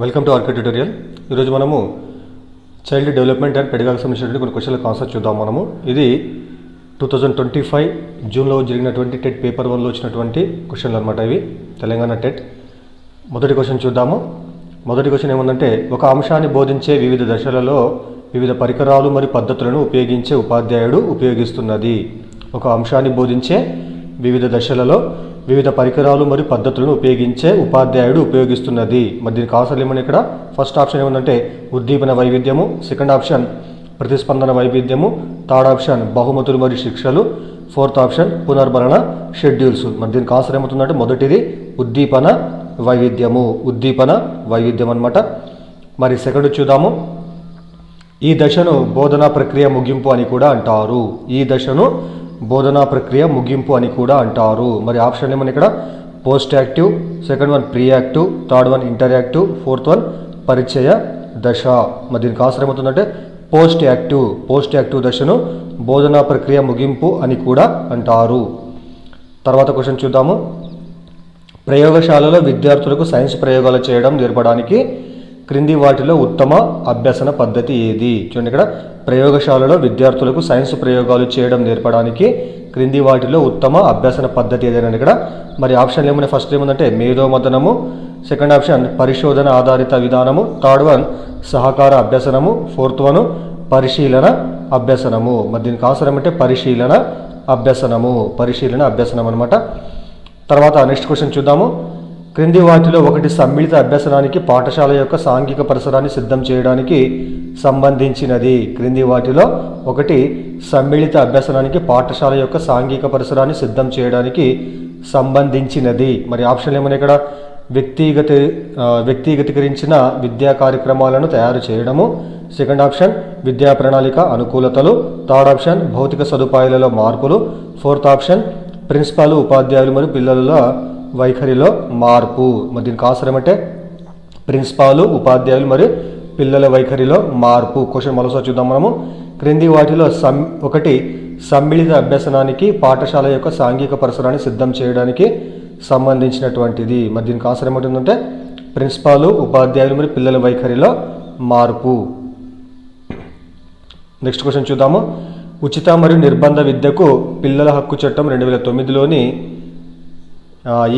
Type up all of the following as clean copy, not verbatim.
Welcome to RK tutorial. ఈరోజు మనము child development and పెడగాకి సంబంధించినటువంటి కొన్ని క్వశ్చన్ల కాన్సెప్ట్ చూద్దాం. మనము ఇది 2025 జూన్లో జరిగినటువంటి టెట్ పేపర్ 1లో వచ్చినటువంటి క్వశ్చన్లు అనమాట. ఇవి తెలంగాణ టెట్. మొదటి క్వశ్చన్ చూద్దాము. మొదటి క్వశ్చన్ ఏముందంటే, ఒక అంశాన్ని బోధించే వివిధ దశలలో వివిధ పరికరాలు మరియు పద్ధతులను ఉపయోగించే ఉపాధ్యాయుడు ఉపయోగిస్తున్నది. ఒక అంశాన్ని బోధించే వివిధ దశలలో వివిధ పరికరాలు మరియు పద్ధతులను ఉపయోగించే ఉపాధ్యాయుడు ఉపయోగిస్తున్నది. మరి దీనికి ఆన్సర్ ఏమన్నా ఇక్కడ ఫస్ట్ ఆప్షన్ ఏముందంటే ఉద్దీపన వైవిధ్యము, సెకండ్ ఆప్షన్ ప్రతిస్పందన వైవిధ్యము, థర్డ్ ఆప్షన్ బహుమతులు మరియు శిక్షలు, ఫోర్త్ ఆప్షన్ పునర్భరణ షెడ్యూల్స్. మరి దీనికి ఆన్సర్ ఏమవుతుందంటే మొదటిది ఉద్దీపన వైవిధ్యము, ఉద్దీపన వైవిధ్యం అనమాట. మరి సెకండ్ చూద్దాము. ఈ దశను బోధనా ప్రక్రియ ముగింపు అని కూడా అంటారు. ఈ దశను బోధనా ప్రక్రియ ముగింపు అని కూడా అంటారు. మరి ఆప్షన్ ఏమని ఇక్కడ post active, second one pre active, third one interactive, fourth one పరిచయ దశ. మరి దీనికి ఆన్సర్ ఏమవుతుందంటే పోస్ట్ యాక్టివ్ దశను బోధనా ప్రక్రియ ముగింపు అని కూడా అంటారు. తర్వాత క్వశ్చన్ చూద్దాము. ప్రయోగశాలలో విద్యార్థులకు సైన్స్ ప్రయోగాలు చేయడం నేర్పడానికి క్రింది వాటిలో ఉత్తమ అభ్యసన పద్ధతి ఏది? చూడండి, ఇక్కడ ప్రయోగశాలలో విద్యార్థులకు సైన్స్ ప్రయోగాలు చేయడం నేర్పడానికి క్రింది వాటిలో ఉత్తమ అభ్యసన పద్ధతి ఏదైనా ఇక్కడ మరి ఆప్షన్ ఏమన్నా ఫస్ట్ ఏముందంటే మేధోమథనము, సెకండ్ ఆప్షన్ పరిశోధన ఆధారిత విధానము, థర్డ్ వన్ సహకార అభ్యసనము, ఫోర్త్ వన్ పరిశీలన అభ్యసనము. మరి దీనికి ఆన్సర్ ఏమంటే పరిశీలన అభ్యసనం అనమాట. తర్వాత నెక్స్ట్ క్వశ్చన్ చూద్దాము. క్రింది వాటిలో ఒకటి సమ్మిళిత అభ్యసనానికి పాఠశాల యొక్క సాంఘిక పరిసరాన్ని సిద్ధం చేయడానికి సంబంధించినది. క్రింది వాటిలో ఒకటి సమ్మిళిత అభ్యసనానికి పాఠశాల యొక్క సాంఘిక పరిసరాన్ని సిద్ధం చేయడానికి సంబంధించినది. మరి ఆప్షన్ ఏమన్నా ఇక్కడ వ్యక్తిగతీకరించిన విద్యా కార్యక్రమాలను తయారు చేయడము, సెకండ్ ఆప్షన్ విద్యా ప్రణాళిక అనుకూలతలు, థర్డ్ ఆప్షన్ భౌతిక సదుపాయాలలో మార్పులు, ఫోర్త్ ఆప్షన్ ప్రిన్సిపాల్ ఉపాధ్యాయులు మరియు పిల్లల వైఖరిలో మార్పు. మరి దీనికి ఆన్సర్ ఏమంటే ప్రిన్సిపాల్ ఉపాధ్యాయులు మరియు పిల్లల వైఖరిలో మార్పు. క్వశ్చన్ మరోసారి చూద్దాం మనము. క్రింది వాటిలో ఒకటి సమ్మిళిత అభ్యసనానికి పాఠశాల యొక్క సాంఘిక పరిసరాన్ని సిద్ధం చేయడానికి సంబంధించినటువంటిది. మరి దీనికి ఆన్సర్ ఏమంటుందంటే ప్రిన్సిపాల్ ఉపాధ్యాయులు మరియు పిల్లల వైఖరిలో మార్పు. నెక్స్ట్ క్వశ్చన్ చూద్దాము. ఉచిత మరియు నిర్బంధ విద్యకు పిల్లల హక్కు చట్టం 2009లోని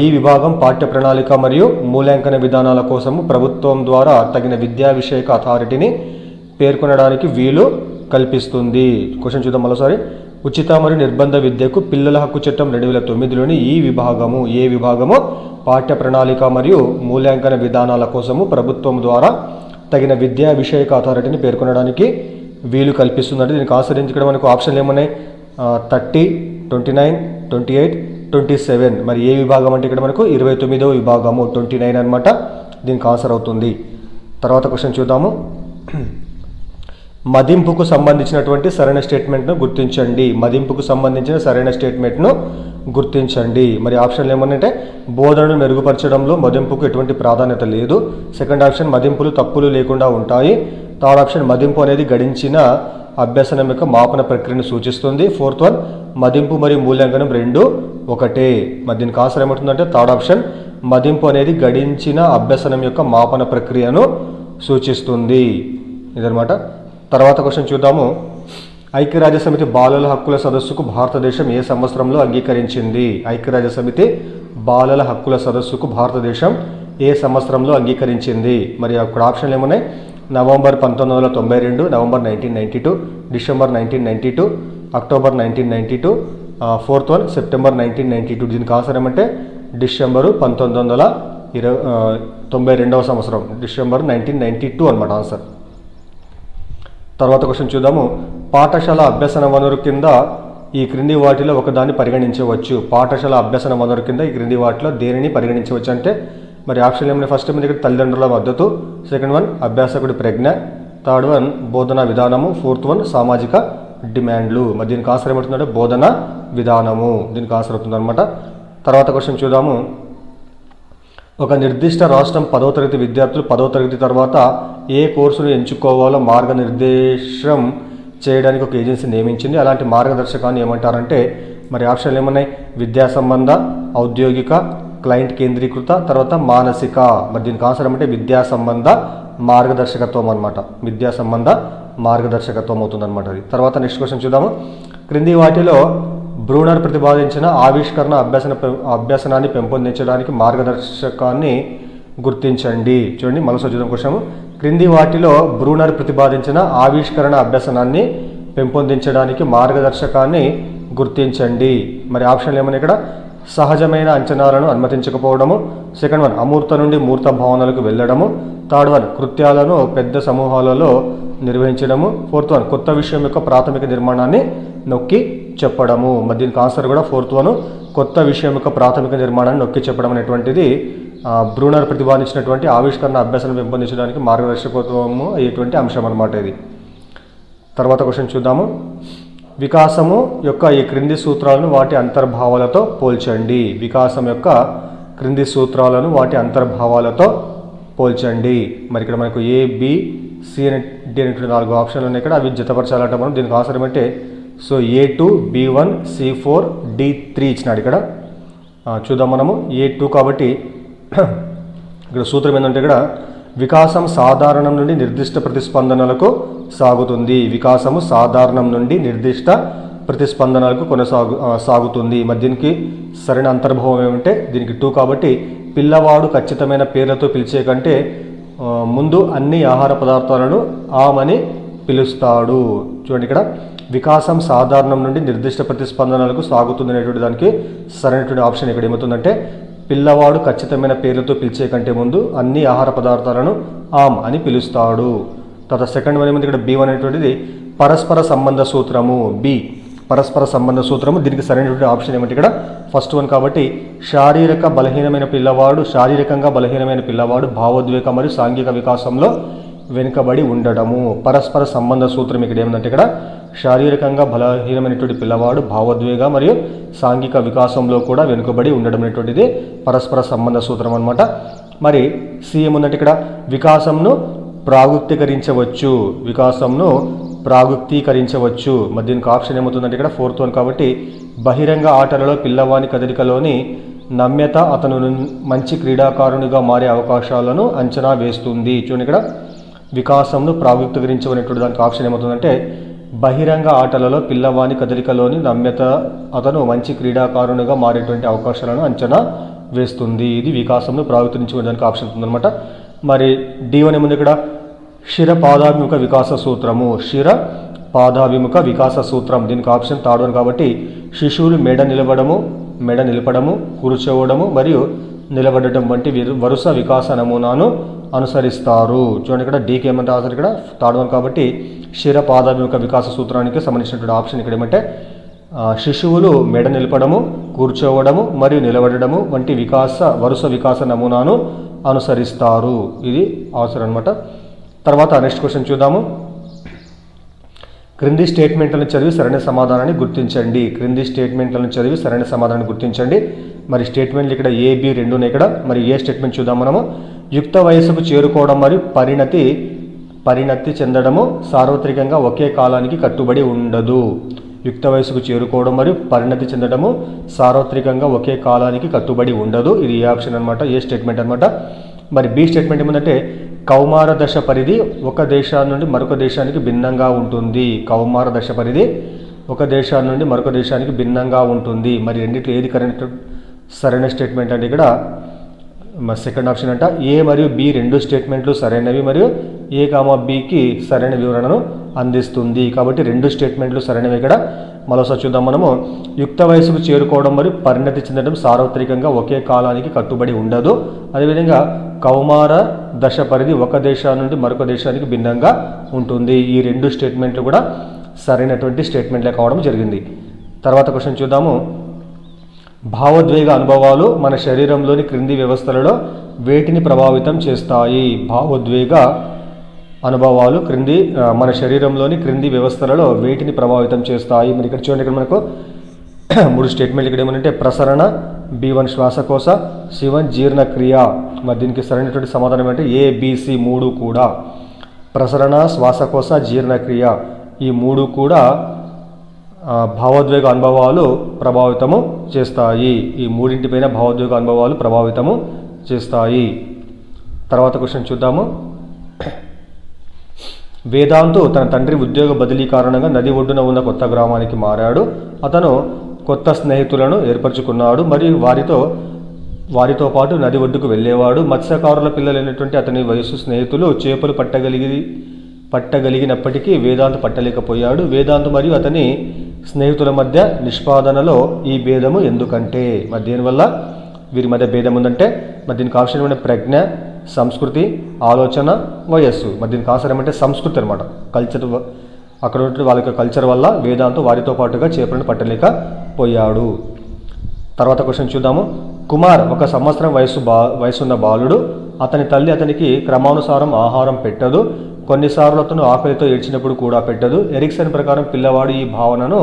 ఈ విభాగం పాఠ్య ప్రణాళిక మరియు మూల్యాంకన విధానాల కోసము ప్రభుత్వం ద్వారా తగిన విద్యా విషయక అథారిటీని పేర్కొనడానికి వీలు కల్పిస్తుంది. క్వశ్చన్ చూద్దాం మరోసారి. ఉచిత మరియు నిర్బంధ విద్యకు పిల్లల హక్కు చట్టం 2009లోని ఈ విభాగము పాఠ్య ప్రణాళిక మరియు మూల్యాంకన విధానాల కోసము ప్రభుత్వం ద్వారా తగిన విద్యా విషయక అథారిటీని పేర్కొనడానికి వీలు కల్పిస్తుందంటే దీనికి ఆశ్రయించడం మనకు ఆప్షన్లు ఏమున్నాయి 30, 29, 28, 27. మరి ఏ విభాగం అంటే ఇక్కడ మనకు 29వ విభాగము 29 అనమాట. దీనికి ఆన్సర్ అవుతుంది. తర్వాత క్వశ్చన్ చూద్దాము. మదింపుకు సంబంధించినటువంటి సరైన స్టేట్మెంట్ను గుర్తించండి. మరి ఆప్షన్లు ఏమన్నంటే బోధనను మెరుగుపరచడంలో మదింపుకు ఎటువంటి ప్రాధాన్యత లేదు, సెకండ్ ఆప్షన్ మదింపులు తప్పులు లేకుండా ఉంటాయి, థర్డ్ ఆప్షన్ మదింపు అనేది గడించిన అభ్యసనం యొక్క మాపన ప్రక్రియను సూచిస్తుంది, ఫోర్త్ వన్ మదింపు మరియు మూల్యాంకనం రెండు ఒకటే. మరి దీనికి ఆన్సర్ ఏమవుతుందంటే థర్డ్ ఆప్షన్ మదింపు అనేది గడించిన అభ్యసనం యొక్క మాపన ప్రక్రియను సూచిస్తుంది ఇదనమాట. తర్వాత క్వశ్చన్ చూద్దాము. ఐక్యరాజ్య సమితి బాలల హక్కుల సదస్సుకు భారతదేశం ఏ సంవత్సరంలో అంగీకరించింది? ఐక్యరాజ్య సమితి బాలల హక్కుల సదస్సుకు భారతదేశం ఏ సంవత్సరంలో అంగీకరించింది? మరి అక్కడ ఆప్షన్లు ఏమున్నాయి November 1992, November 1992, December 1992, October 1992, fourth one September 1992. దీనికి ఆన్సర్ ఏమంటే డిసెంబరు 1992వ సంవత్సరం, డిసెంబర్ 1992 అనమాట ఆన్సర్. తర్వాత క్వశ్చన్ చూద్దాము. పాఠశాల అభ్యసన వనరు కింద ఈ క్రింది వాటిలో ఒకదాన్ని పరిగణించవచ్చు. పాఠశాల అభ్యసన వనరు కింద ఈ క్రింది వాటిలో దేనిని పరిగణించవచ్చు అంటే మరి ఆప్షన్ ఏమైనా ఫస్ట్ ఏమైనా ఇక్కడ తల్లిదండ్రుల మద్దతు, సెకండ్ వన్ అభ్యాసకుడి ప్రజ్ఞ, థర్డ్ వన్ బోధనా విధానము, ఫోర్త్ వన్ సామాజిక డిమాండ్లు. మరి దీనికి ఆన్సర్ ఏమవుతుందంటే బోధనా విధానము దీనికి ఆన్సర్ అవుతుంది అనమాట. తర్వాత క్వశ్చన్ చూద్దాము. ఒక నిర్దిష్ట రాష్ట్రం 10వ తరగతి విద్యార్థులు 10వ తరగతి తర్వాత ఏ కోర్సును ఎంచుకోవాలో మార్గనిర్దేశం చేయడానికి ఒక ఏజెన్సీ నియమించింది. అలాంటి మార్గదర్శకాన్ని ఏమంటారంటే మరి ఆప్షన్లు ఏమన్నాయి విద్యా సంబంధ, ఔద్యోగిక, క్లయింట్ కేంద్రీకృత, తర్వాత మానసిక. మరి దీనికి ఆన్సర్ ఏమంటే విద్యా సంబంధ మార్గదర్శకత్వం అనమాట. విద్యా సంబంధ మార్గదర్శకత్వం అవుతుందన్నమాట అది. తర్వాత నెక్స్ట్ క్వశ్చన్ చూద్దాము. క్రింది వాటిలో బ్రూనర్ ప్రతిపాదించిన ఆవిష్కరణ అభ్యసనాన్ని పెంపొందించడానికి మార్గదర్శకాన్ని గుర్తించండి. చూడండి మరోసారి చూద్దాం క్వశ్చన్. క్రింది వాటిలో బ్రూనర్ ప్రతిపాదించిన ఆవిష్కరణ అభ్యసనాన్ని పెంపొందించడానికి మార్గదర్శకాన్ని గుర్తించండి. మరి ఆప్షన్లు ఏమన్నా ఇక్కడ? సహజమైన అంచనాలను అనుమతించకపోవడము, సెకండ్ వన్ అమూర్త నుండి మూర్త భావనలకు వెళ్ళడము, థర్డ్ వన్ కృత్యాలను పెద్ద సమూహాలలో నిర్వహించడము, ఫోర్త్ వన్ కొత్త విషయం యొక్క ప్రాథమిక నిర్మాణాన్ని నొక్కి చెప్పడము. మరి దీనికి ఆన్సర్ కూడా ఫోర్త్ వన్ కొత్త విషయం యొక్క ప్రాథమిక నిర్మాణాన్ని నొక్కి చెప్పడం అనేటువంటిది బ్రూనర్ ప్రతిపాదించినటువంటి ఆవిష్కరణ అభ్యాసం పెంపొందించడానికి మార్గదర్శకత్వము అయ్యేటువంటి అంశం అన్నమాట ఇది. తర్వాత క్వశ్చన్ చూద్దాము. వికాసము యొక్క ఈ క్రింది సూత్రాలను వాటి అంతర్భావాలతో పోల్చండి. వికాసం యొక్క క్రింది సూత్రాలను వాటి అంతర్భావాలతో పోల్చండి. మరి ఇక్కడ మనకు ఏ, బి, సి డి అనేటువంటి 4 ఆప్షన్లు ఉన్నాయి ఇక్కడ. అవి జతపరచాలంట మనం. దీనికి ఆన్సర్ ఏమంటే so A2, B1, C4, D3 ఇచ్చినాడు ఇక్కడ. చూద్దాం మనము. A2 కాబట్టి ఇక్కడ సూత్రం ఏంటంటే ఇక్కడ వికాసం సాధారణం నుండి నిర్దిష్ట ప్రతిస్పందనలకు సాగుతుంది. వికాసము సాధారణం నుండి నిర్దిష్ట ప్రతిస్పందనలకు సాగుతుంది. మరి దీనికి సరైన అంతర్భావం ఏమంటే దీనికి 2 కాబట్టి పిల్లవాడు ఖచ్చితమైన పేర్లతో పిలిచే కంటే ముందు అన్ని ఆహార పదార్థాలను ఆమని పిలుస్తాడు. చూడండి ఇక్కడ వికాసం సాధారణం నుండి నిర్దిష్ట ప్రతిస్పందనలకు సాగుతుంది అనేటువంటి దానికి సరైనటువంటి ఆప్షన్ ఇక్కడ ఏమవుతుందంటే పిల్లవాడు ఖచ్చితమైన పేర్లతో పిలిచే కంటే ముందు అన్ని ఆహార పదార్థాలను ఆమ్ అని పిలుస్తాడు. తర్వాత సెకండ్ వన్ ఏముంది ఇక్కడ B1 అనేటువంటిది పరస్పర సంబంధ సూత్రము. బి పరస్పర సంబంధ సూత్రము. దీనికి సరైనటువంటి ఆప్షన్ ఏమంటే ఇక్కడ ఫస్ట్ వన్ కాబట్టి శారీరకంగా బలహీనమైన పిల్లవాడు భావోద్వేగ మరియు సాంఘిక వికాసంలో వెనుకబడి ఉండడము. పరస్పర సంబంధ సూత్రం ఇక్కడ ఏమంటే ఇక్కడ శారీరకంగా బలహీనమైనటువంటి పిల్లవాడు భావోద్వేగ మరియు సాంఘిక వికాసంలో కూడా వెనుకబడి ఉండడం అనేటువంటిది పరస్పర సంబంధ సూత్రం అనమాట. మరి సి ఏముందంటే ఇక్కడ వికాసంను ప్రాగుక్తీకరించవచ్చు. మరి దీనికి ఆప్షన్ ఏమవుతుందంటే ఇక్కడ ఫోర్త్ వన్ కాబట్టి బహిరంగ ఆటలలో పిల్లవాని కదలికలోని నమ్యత అతను మంచి క్రీడాకారునిగా మారే అవకాశాలను అంచనా వేస్తుంది. చూడండి ఇక్కడ వికాసంను ప్రాగుక్తీకరించవనేటువంటి దానికి ఆప్షన్ ఏమవుతుందంటే బహిరంగ ఆటలలో పిల్లవాని కదలికలోని నమ్యత అతను మంచి క్రీడాకారునిగా మారేటువంటి అవకాశాలను అంచనా వేస్తుంది. ఇది వికాసంను ప్రాగుక్తీకరించడానికి ఆప్షన్ ఉందన్నమాట. మరి D1 ఏముంది ఇక్కడ శిర పాదాభిముఖ వికాస సూత్రం. దీనికి ఆప్షన్ థర్డ్ వన్ కాబట్టి శిశువులు మెడ నిలపడము, కూర్చోవడము మరియు నిలబడటం వంటి వరుస వికాస నమూనాను అనుసరిస్తారు. చూడండి ఇక్కడ డీకి ఏమంటే ఆన్సర్ ఇక్కడ థర్డ్ వన్ కాబట్టి శిర పాదాభిముఖ వికాస సూత్రానికి సంబంధించినటువంటి ఆప్షన్ ఇక్కడ ఏమంటే శిశువులు మెడ నిలపడము, కూర్చోవడము మరియు నిలబడము వంటి వరుస వికాస నమూనాను అనుసరిస్తారు. ఇది ఆన్సర్ అనమాట. తర్వాత నెక్స్ట్ క్వశ్చన్ చూద్దాము. క్రింది స్టేట్మెంట్లను చదివి సరైన సమాధానాన్ని గుర్తించండి. మరి స్టేట్మెంట్లు ఇక్కడ A, B 2 ఉన్నాయి ఇక్కడ. మరి ఏ స్టేట్మెంట్ చూద్దాం మనము. యుక్త వయసుకు చేరుకోవడం మరియు పరిణతి చెందడము సార్వత్రికంగా ఒకే కాలానికి కట్టుబడి ఉండదు. యుక్త వయసుకు చేరుకోవడం మరియు పరిణతి చెందడము సార్వత్రికంగా ఒకే కాలానికి కట్టుబడి ఉండదు. ఇది ఏ ఆప్షన్ అనమాట, ఏ స్టేట్మెంట్ అనమాట. మరి బి స్టేట్మెంట్ ఏముందంటే కౌమార దశ పరిధి ఒక దేశాన్ని నుండి మరొక దేశానికి భిన్నంగా ఉంటుంది. కౌమార దశ పరిధి ఒక దేశాన్ని నుండి మరొక దేశానికి భిన్నంగా ఉంటుంది. మరి రెండిట్లో ఏది సరైన స్టేట్మెంట్ అంటే ఇక్కడ సెకండ్ ఆప్షన్ అంట. ఏ మరియు బి 2 స్టేట్మెంట్లు సరైనవి మరియు A, Bకి సరైన వివరణను అందిస్తుంది. కాబట్టి 2 స్టేట్మెంట్లు సరైనవి ఇక్కడ. మరోసారి చూద్దాం మనము. యుక్త వయసుకు చేరుకోవడం మరియు పరిణతి చెందడం సార్వత్రికంగా ఒకే కాలానికి కట్టుబడి ఉండదు. అదేవిధంగా కౌమార దశ పరిధి ఒక దేశం నుండి మరొక దేశానికి భిన్నంగా ఉంటుంది. ఈ 2 స్టేట్మెంట్లు కూడా సరైనటువంటి స్టేట్మెంట్లే కావడం జరిగింది. తర్వాత క్వశ్చన్ చూద్దాము. భావోద్వేగ అనుభవాలు మన శరీరంలోని క్రింది వ్యవస్థలలో వేటిని ప్రభావితం చేస్తాయి? భావోద్వేగ అనుభవాలు మన శరీరంలోని క్రింది వ్యవస్థలలో వేటిని ప్రభావితం చేస్తాయి? మరి ఇక్కడ చూడండి, ఇక్కడ మనకు 3 స్టేట్మెంట్లు ఇక్కడ ఏమంటే ప్రసరణ, B1 శ్వాసకోశ, C1 జీర్ణక్రియ. మరి దీనికి సరైనటువంటి సమాధానం ఏంటంటే A, B, C 3 కూడా. ప్రసరణ, శ్వాసకోశ, జీర్ణక్రియ ఈ 3 కూడా భావోద్వేగ అనుభవాలు ప్రభావితము చేస్తాయి. ఈ మూడింటిపైన భావోద్వేగ అనుభవాలు ప్రభావితము చేస్తాయి. తర్వాత క్వశ్చన్ చూద్దాము. వేదాంతు తన తండ్రి ఉద్యోగ బదిలీ కారణంగా నది ఒడ్డున ఉన్న కొత్త గ్రామానికి మారాడు. అతను కొత్త స్నేహితులను ఏర్పరచుకున్నాడు మరియు వారితో పాటు నది ఒడ్డుకు వెళ్ళేవాడు. మత్స్యకారుల పిల్లలైనటువంటి అతని వయసు స్నేహితులు చేపలు పట్టగలిగినప్పటికీ వేదాంతు పట్టలేకపోయాడు. వేదాంతు మరియు అతని స్నేహితుల మధ్య నిష్పాదనలో ఈ భేదము ఎందుకంటే, మరి దేనివల్ల వీరి మధ్య భేదం ఉందంటే, మరి దీనికి ఆప్షన్ ఏమంటే ప్రజ్ఞ, సంస్కృతి, ఆలోచన, వయస్సు. మరి దీనికి ఆన్సర్ ఏమంటే సంస్కృతి అనమాట. కల్చర్, అక్కడ ఉన్న వాళ్ళ యొక్క కల్చర్ వల్ల వేదాంతు వారితో పాటుగా చేపలను పట్టలేకపోయాడు. తర్వాత క్వశ్చన్ చూద్దాము. కుమార్ 1 సంవత్సరం వయసున్న బాలుడు. అతని తల్లి అతనికి క్రమానుసారం ఆహారం పెట్టదు. కొన్నిసార్లు అతను ఆకలితో ఏడ్చినప్పుడు కూడా పెట్టదు. ఎరిక్సన్ ప్రకారం పిల్లవాడు ఈ భావనను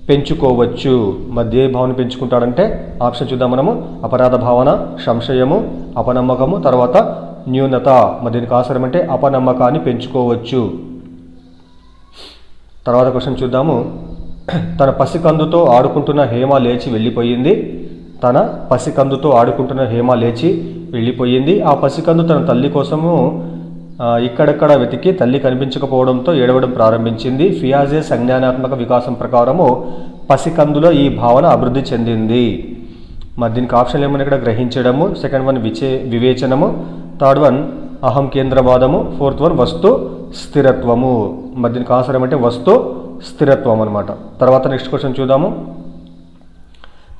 పెంచుకోవచ్చు. మధ్య ఏ భావన పెంచుకుంటాడంటే ఆప్షన్ చూద్దాం మనము. అపరాధ భావన, సంశయము, అపనమ్మకము, తర్వాత న్యూనత. మరి దీనికి ఆధారం అంటే అపనమ్మకాన్ని పెంచుకోవచ్చు. తర్వాత క్వశ్చన్ చూద్దాము. తన పసికందుతో ఆడుకుంటున్న హేమ లేచి వెళ్ళిపోయింది. ఆ పసికందు తన తల్లి కోసము ఇక్కడక్కడ వెతికి తల్లి కనిపించకపోవడంతో ఏడవడం ప్రారంభించింది. ఫియాజే సంజ్ఞానాత్మక వికాసం ప్రకారము పసికందులో ఈ భావన అభివృద్ధి చెందింది. మరి దీనికి ఆప్షన్ ఏమన్నా ఇక్కడ గ్రహించడము, సెకండ్ వన్ వివేచనము, థర్డ్ వన్ అహం కేంద్రవాదము, ఫోర్త్ వన్ వస్తు స్థిరత్వము. మరి దీనికి ఆన్సర్ ఏమంటే వస్తు స్థిరత్వం అనమాట. తర్వాత నెక్స్ట్ క్వశ్చన్ చూద్దాము.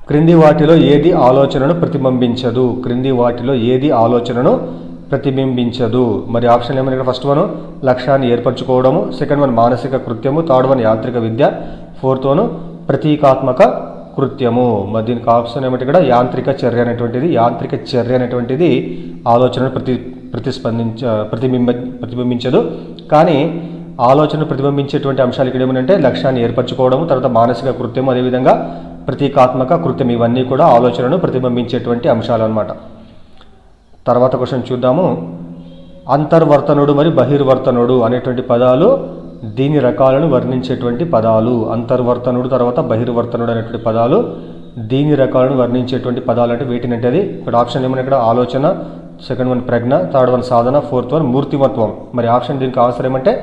క్రింది వాటిలో ఏది ఆలోచనను ప్రతిబింబించదు. మరి ఆప్షన్ ఏమన్నా ఇక్కడ ఫస్ట్ వన్ లక్ష్యాన్ని ఏర్పరచుకోవడము, సెకండ్ వన్ మానసిక కృత్యము, థర్డ్ వన్ యాంత్రిక విద్య, ఫోర్త్ వన్ ప్రతీకాత్మక కృత్యము. మరి దీనికి ఆప్షన్ ఏమంటే ఇక్కడ యాంత్రిక చర్య అనేటువంటిది ఆలోచనను ప్రతిబింబించదు. కానీ ఆలోచనను ప్రతిబింబించేటువంటి అంశాలు ఇక్కడ ఏమంటే లక్ష్యాన్ని ఏర్పరచుకోవడము, తర్వాత మానసిక కృత్యము, అదేవిధంగా ప్రతీకాత్మక కృత్యం. ఇవన్నీ కూడా ఆలోచనను ప్రతిబింబించేటువంటి అంశాలు అన్నమాట. తర్వాత క్వశ్చన్ చూద్దాము. అంతర్వర్తనుడు మరియు బహిర్వర్తనుడు అనేటువంటి పదాలు దీని రకాలను వర్ణించేటువంటి పదాలు. అంతర్వర్తనుడు తర్వాత బహిర్వర్తనుడు అనేటువంటి పదాలు దీని రకాలను వర్ణించేటువంటి పదాలు అంటే వీటినంటే అది ఇక్కడ ఆప్షన్ ఏమన్నా ఇక్కడ ఆలోచన, సెకండ్ వన్ ప్రజ్ఞ, థర్డ్ వన్ సాధన, ఫోర్త్ వన్ మూర్తిమత్వం. మరి ఆప్షన్ దీనికి ఆన్సర్ ఏమంటే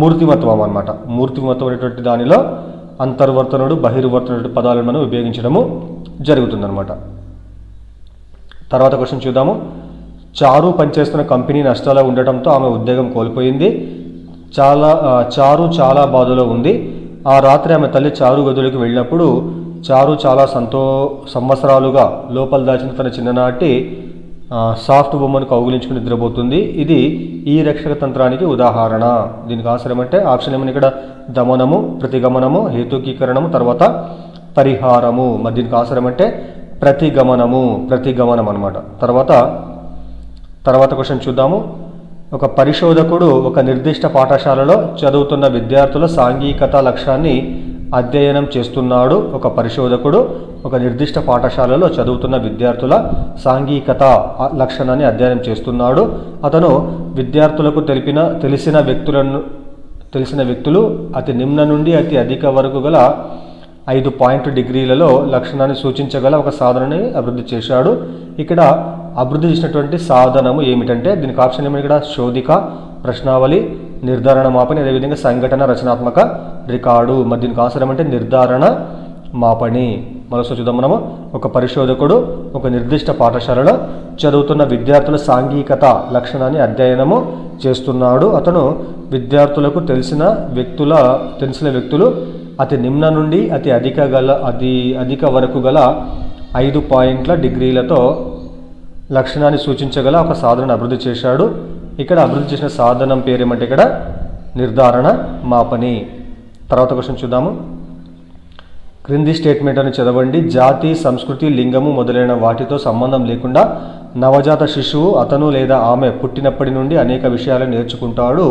మూర్తిమత్వం అనమాట. మూర్తిమత్వం అనేటువంటి దానిలో అంతర్వర్తనుడు బహిర్వర్తనుడు పదాలను మనం ఉపయోగించడము జరుగుతుందన్నమాట. తర్వాత క్వశ్చన్ చూద్దాము. చారు పనిచేస్తున్న కంపెనీ నష్టాల్లో ఉండటంతో ఆమె ఉద్యోగం కోల్పోయింది. చారు చాలా బాధలో ఉంది. ఆ రాత్రి ఆమె తల్లి చారు గదులకు వెళ్ళినప్పుడు చారు చాలా సంవత్సరాలుగా లోపల దాచిన తన చిన్ననాటి సాఫ్ట్ బొమ్మను కౌగిలించుకుని నిద్రపోతుంది. ఇది ఈ రక్షక తంత్రానికి ఉదాహరణ. దీనికి ఆన్సర్ ఏమంటే ఆప్షన్ ఏమన్నా ఇక్కడ దమనము, ప్రతిగమనము, హేతుకీకరణము, తర్వాత పరిహారము. మరి దీనికి ఆన్సర్ ఏమంటే ప్రతిగమనం అనమాట. తర్వాత క్వశ్చన్ చూద్దాము. ఒక పరిశోధకుడు ఒక నిర్దిష్ట పాఠశాలలో చదువుతున్న విద్యార్థుల సాంఘికత లక్ష్యాన్ని అధ్యయనం చేస్తున్నాడు. ఒక పరిశోధకుడు ఒక నిర్దిష్ట పాఠశాలలో చదువుతున్న విద్యార్థుల సాంఘికత లక్షణాన్ని అధ్యయనం చేస్తున్నాడు. అతను విద్యార్థులకు తెలిసిన వ్యక్తులు అతి నిమ్న నుండి అతి అధిక వరకు గల 5 పాయింట్ డిగ్రీలలో లక్షణాన్ని సూచించగల ఒక సాధనని అభివృద్ధి చేశాడు. ఇక్కడ అభివృద్ధి చేసినటువంటి సాధనము ఏమిటంటే దీనికి ఆప్షన్ ఏమి ఇక్కడ శోధిక, ప్రశ్నావళి, నిర్ధారణ మాపని, అదేవిధంగా సంఘటన రచనాత్మక రికార్డు. మరి దీనికి ఆన్సర్ ఏమంటే నిర్ధారణ మాపని. మరోసారి చూద్దాం మనము. ఒక పరిశోధకుడు ఒక నిర్దిష్ట పాఠశాలలో చదువుతున్న విద్యార్థుల సాంఘికత లక్షణాన్ని అధ్యయనము చేస్తున్నాడు. అతను విద్యార్థులకు తెలిసిన వ్యక్తులు అతి నిమ్న నుండి అతి అధిక వరకు గల 5 పాయింట్ల డిగ్రీలతో లక్షణాన్ని సూచించగల ఒక సాధనను అభివృద్ధి చేశాడు. ఇక్కడ అభివృద్ధి చేసిన సాధనం పేరు ఏమంటే ఇక్కడ నిర్ధారణ మాపని. తర్వాత క్వశ్చన్ చూద్దాము. క్రింది స్టేట్మెంట్ అని చదవండి. జాతి, సంస్కృతి, లింగము మొదలైన వాటితో సంబంధం లేకుండా నవజాత శిశువు అతను లేదా ఆమె పుట్టినప్పటి నుండి అనేక విషయాలను నేర్చుకుంటాడు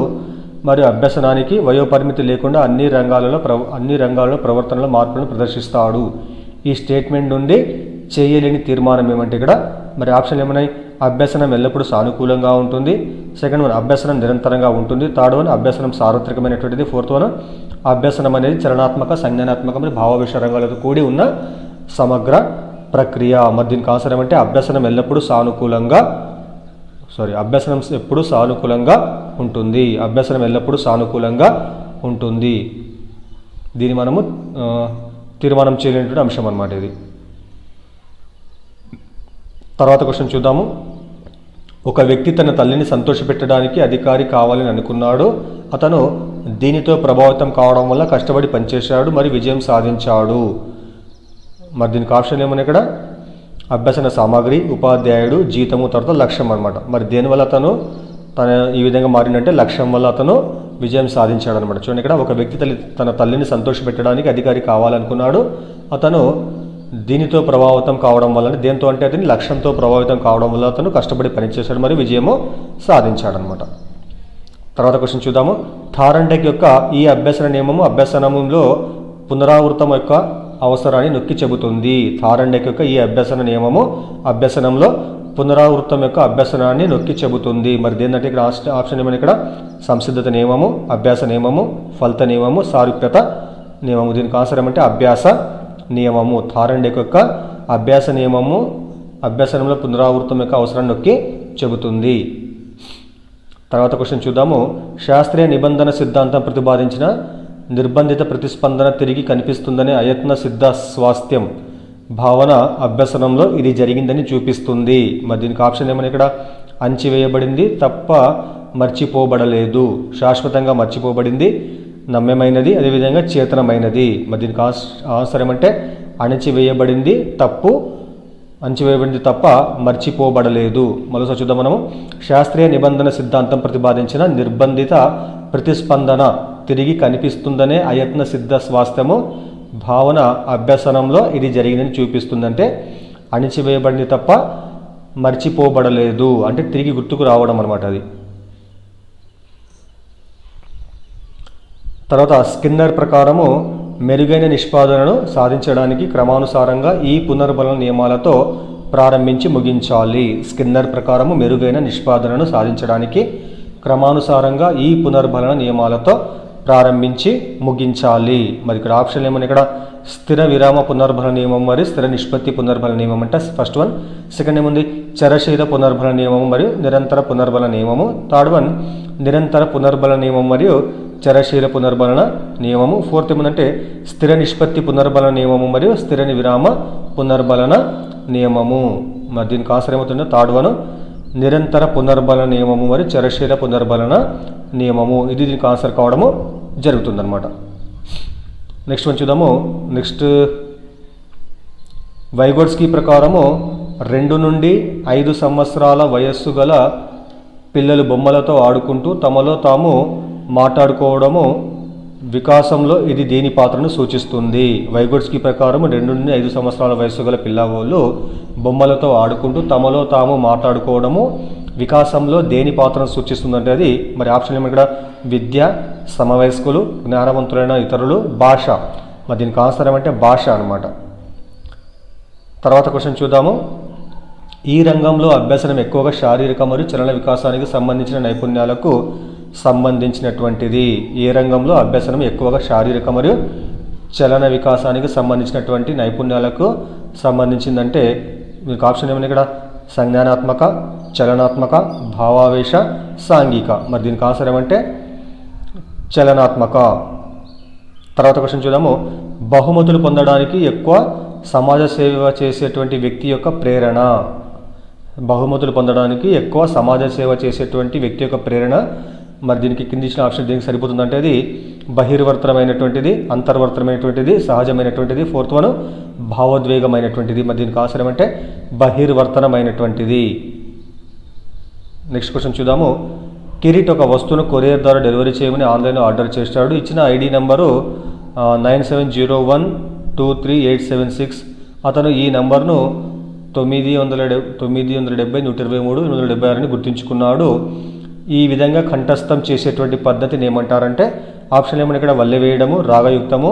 మరియు అభ్యసనానికి వయోపరిమితి లేకుండా అన్ని రంగాలలో ప్రవర్తనలో మార్పులను ప్రదర్శిస్తాడు. ఈ స్టేట్మెంట్ నుండి చేయలేని తీర్మానం ఏమంటే ఇక్కడ మరి ఆప్షన్ ఏమన్నాయి? అభ్యసనం ఎల్లప్పుడూ సానుకూలంగా ఉంటుంది. సెకండ్ వన్ అభ్యసనం నిరంతరంగా ఉంటుంది. థర్డ్ వన్ అభ్యసనం సార్వత్రికమైనటువంటిది. ఫోర్త్ వన్ అభ్యసనం అనేది చలనాత్మక, సంజ్ఞానాత్మక మరియు భావావేశ రంగాలతో కూడి ఉన్న సమగ్ర ప్రక్రియ. మరి దీనికి ఆన్సర్ ఏమంటే అభ్యసనం ఎల్లప్పుడూ అభ్యసనం ఎప్పుడు సానుకూలంగా ఉంటుంది. అభ్యసనం ఎల్లప్పుడూ సానుకూలంగా ఉంటుంది. దీన్ని మనము తీర్మానం చేయలేనటువంటి అంశం అన్నమాట ఇది. తర్వాత క్వశ్చన్ చూద్దాము. ఒక వ్యక్తి తన తల్లిని సంతోషపెట్టడానికి అధికారి కావాలని అనుకున్నాడు. అతను దీనితో ప్రభావితం కావడం వల్ల కష్టపడి పనిచేశాడు మరి విజయం సాధించాడు. మరి దీనికి ఆప్షన్ ఏమన్నా ఇక్కడ? అభ్యసన సామాగ్రి, ఉపాధ్యాయుడు, జీతము, తర్వాత లక్ష్యం అనమాట. మరి దేనివల్ల అతను ఈ విధంగా మారినంటే లక్ష్యం వల్ల అతను విజయం సాధించాడు అనమాట. చూడండి, ఇక్కడ ఒక వ్యక్తి తన తల్లిని సంతోషపెట్టడానికి అధికారి కావాలనుకున్నాడు. అతను దీనితో ప్రభావితం కావడం వల్ల, దేంతో అంటే అతని లక్ష్యంతో ప్రభావితం కావడం వల్ల అతను కష్టపడి పనిచేశాడు మరి విజయము సాధించాడనమాట. తర్వాత క్వశ్చన్ చూద్దాము. థారండెక్ యొక్క ఈ అభ్యసన నియమము అభ్యసనంలో పునరావృతం యొక్క అవసరాన్ని నొక్కి చెబుతుంది. థారండెక్ యొక్క ఈ అభ్యసన నియమము అభ్యసనంలో పునరావృతం యొక్క అభ్యసనాన్ని నొక్కి చెబుతుంది. మరి దేంటంటే ఇక్కడ ఆప్షన్ ఏమని? ఇక్కడ సంసిద్ధత నియమము, అభ్యాస నియమము, ఫలిత నియమము, సారూప్యత నియమము. దీనికి ఆన్సర్ ఏమంటే అభ్యాస నియమము. థారండెక్ యొక్క అభ్యాస నియమము అభ్యసనంలో పునరావృతం యొక్క అవసరాన్ని నొక్కి చెబుతుంది. తర్వాత క్వశ్చన్ చూద్దాము. శాస్త్రీయ నిబంధన సిద్ధాంతం ప్రతిపాదించిన నిర్బంధిత ప్రతిస్పందన తిరిగి కనిపిస్తుందనే అయత్న సిద్ధ స్వాస్థ్యం భావన అభ్యసనంలో ఇది జరిగిందని చూపిస్తుంది. మరి దీనికి ఆప్షన్ ఏమని? ఇక్కడ అణచివేయబడింది, తప్ప మర్చిపోబడలేదు, శాశ్వతంగా మర్చిపోబడింది, నమ్యమైనది, అదేవిధంగా చేతనమైనది. మరి దీనికి ఆన్సర్ ఏమంటే అణచివేయబడింది తప్ప మర్చిపోబడలేదు. మరోసారి చూద్దాం మనము. శాస్త్రీయ నిబంధన సిద్ధాంతం ప్రతిపాదించిన నిర్బంధిత ప్రతిస్పందన తిరిగి కనిపిస్తుందనే అయత్న సిద్ధ స్వాస్థ్యము భావన అభ్యసనంలో ఇది జరిగిందని చూపిస్తుందంటే అణిచివేయబడింది తప్ప మర్చిపోబడలేదు అంటే తిరిగి గుర్తుకు రావడం అన్నమాట అది. తర్వాత స్కిన్నర్ ప్రకారము మెరుగైన నిష్పాదనను సాధించడానికి క్రమానుసారంగా ఈ పునర్బలన నియమాలతో ప్రారంభించి ముగించాలి. స్కిన్నర్ ప్రకారము మెరుగైన నిష్పాదనను సాధించడానికి క్రమానుసారంగా ఈ పునర్బలన నియమాలతో ప్రారంభించి ముగించాలి. మరి ఇక్కడ ఆప్షన్ ఏమని? ఇక్కడ స్థిర విరామ పునర్బలన నియమం మరియు స్థిర నిష్పత్తి పునర్బలన నియమం అంటే ఫస్ట్ వన్. సెకండ్ ఏముంది? చరశీల పునర్బలన నియమము మరియు నిరంతర పునర్బలన నియమము. థర్డ్ వన్ నిరంతర పునర్బలన నియమం మరియు చరశీల పునర్బలన నియమము. ఫోర్త్ ఏముందంటే స్థిర నిష్పత్తి పునర్బలన నియమము మరియు స్థిర విరామ పునర్బలన నియమము. మరి దీనికి ఆన్సర్ ఏమవుతుందో థర్డ్ వన్ నిరంతర పునర్బలన నియమము మరియు చరశీల పునర్బలన నియమము. ఇది దీనికి ఆన్సర్ కావడము జరుగుతుందన్నమాట. నెక్స్ట్ వన్ చూద్దాము. నెక్స్ట్ వైగోట్స్కీ ప్రకారము 2 నుండి 5 సంవత్సరాల వయస్సు గల పిల్లలు బొమ్మలతో ఆడుకుంటూ తమలో తాము మాట్లాడుకోవడము వికాసంలో ఇది దేని పాత్రను సూచిస్తుంది? వైగోట్స్కీ ప్రకారం 2 నుండి 5 సంవత్సరాల వయస్సు గల పిల్లవాళ్ళు బొమ్మలతో ఆడుకుంటూ తమలో తాము మాట్లాడుకోవడము వికాసంలో దేని పాత్రను సూచిస్తుందంటే అది మరి ఆప్షన్ ఏమి? ఇక్కడ విద్య, సమవయస్కులు, జ్ఞానవంతులైన ఇతరులు, భాష. మరి దీనికి ఆన్సర్ ఏమంటే భాష అనమాట. తర్వాత క్వశ్చన్ చూద్దాము. ఈ రంగంలో అభ్యసనం ఎక్కువగా శారీరక మరియు చలన వికాసానికి సంబంధించిన నైపుణ్యాలకు సంబంధించినటువంటిది. ఏ రంగంలో అభ్యసనం ఎక్కువగా శారీరక మరియు చలన వికాసానికి సంబంధించినటువంటి నైపుణ్యాలకు సంబంధించిందంటే మీకు ఆప్షన్ ఏమన్నా? ఇక్కడ సంజ్ఞానాత్మక, చలనాత్మక, భావావేశ, సాంఘిక. మరి దీనికి ఆన్సర్ ఏమంటే చలనాత్మక. తర్వాత క్వశ్చన్ చూద్దాము. బహుమతులు పొందడానికి ఎక్కువ సమాజ సేవ చేసేటువంటి వ్యక్తి యొక్క ప్రేరణ. బహుమతులు పొందడానికి ఎక్కువ సమాజ సేవ చేసేటువంటి వ్యక్తి యొక్క ప్రేరణ. మరి దీనికి కింది ఇచ్చిన ఆప్షన్ దీనికి సరిపోతుందంటే అది బహిర్వర్తనమైనటువంటిది, అంతర్వర్తనమైనటువంటిది, సహజమైనటువంటిది. Fourth one భావోద్వేగమైనటువంటిది. మరి దీనికి ఆన్సర్ ఏమంటే బహిర్వర్తనమైనటువంటిది. నెక్స్ట్ క్వశ్చన్ చూద్దాము. కిరీట్ ఒక వస్తువును కొరియర్ ద్వారా డెలివరీ చేయమని ఆన్లైన్లో ఆర్డర్ చేస్తాడు. ఇచ్చిన ఐడి నెంబరు 9701238876. అతను ఈ నంబర్ను 970, 123, 826 గుర్తుంచుకున్నాడు. ఈ విధంగా కంఠస్థం చేసేటువంటి పద్ధతిని ఏమంటారంటే ఆప్షన్ ఏమన్నా? ఇక్కడ వల్లె వేయడము, రాగయుక్తము,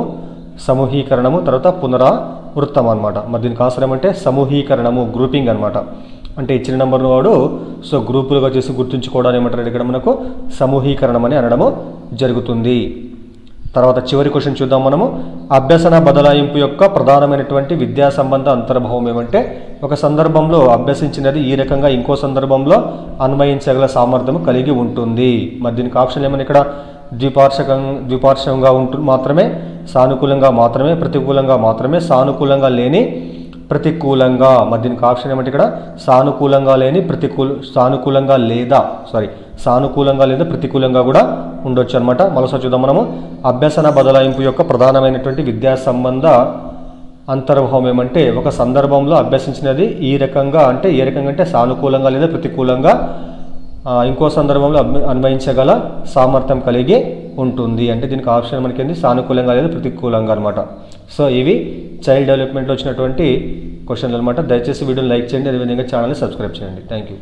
సమూహీకరణము, తర్వాత పునరావృతం అనమాట. మరి దీనికి ఆన్సర్ ఏమంటే సమూహీకరణము, గ్రూపింగ్ అనమాట. అంటే ఇచ్చిన నెంబర్ను వాడు సో గ్రూపులుగా చేసి గుర్తుంచుకోవడానికి ఏమంటారు ఇక్కడ మనకు సమూహీకరణం అని అనడము జరుగుతుంది. తర్వాత చివరి క్వశ్చన్ చూద్దాం మనము. అభ్యసన బదలాయింపు యొక్క ప్రధానమైనటువంటి విద్యా సంబంధ అంతర్భావం ఏమంటే ఒక సందర్భంలో అభ్యసించినది ఈ రకంగా ఇంకో సందర్భంలో అన్వయించగల సామర్థ్యం కలిగి ఉంటుంది. మరి దీనికి ఆప్షన్ ఏమని ఇక్కడ ద్విపార్శ్వంగా ఉంటుంది మాత్రమే, సానుకూలంగా మాత్రమే, ప్రతికూలంగా మాత్రమే, సానుకూలంగా లేని ప్రతికూలంగా. మరి దీనికి ఆప్షన్ ఏమంటే ఇక్కడ సానుకూలంగా లేని సానుకూలంగా లేదా ప్రతికూలంగా కూడా ఉండొచ్చు అనమాట. మరోసారి చూద్దాం మనము. అభ్యసన బదలాయింపు యొక్క ప్రధానమైనటువంటి విద్యా సంబంధ అంతర్భావం ఏమంటే ఒక సందర్భంలో అభ్యసించినది ఈ రకంగా అంటే ఏ రకంగా అంటే సానుకూలంగా లేదా ప్రతికూలంగా ఇంకో సందర్భంలో అన్వయించగల సామర్థ్యం కలిగి ఉంటుంది. అంటే దీనికి ఆప్షన్ మనకి ఏంది సానుకూలంగా లేదా ప్రతికూలంగా అనమాట. సో ఇవి చైల్డ్ డెవలప్మెంట్లో వచ్చినటువంటి క్వశ్చన్లు అనమాట. దయచేసి వీడియోని లైక్ చేయండి, అదేవిధంగా ఛానల్ని సబ్స్క్రైబ్ చేయండి. Thank you.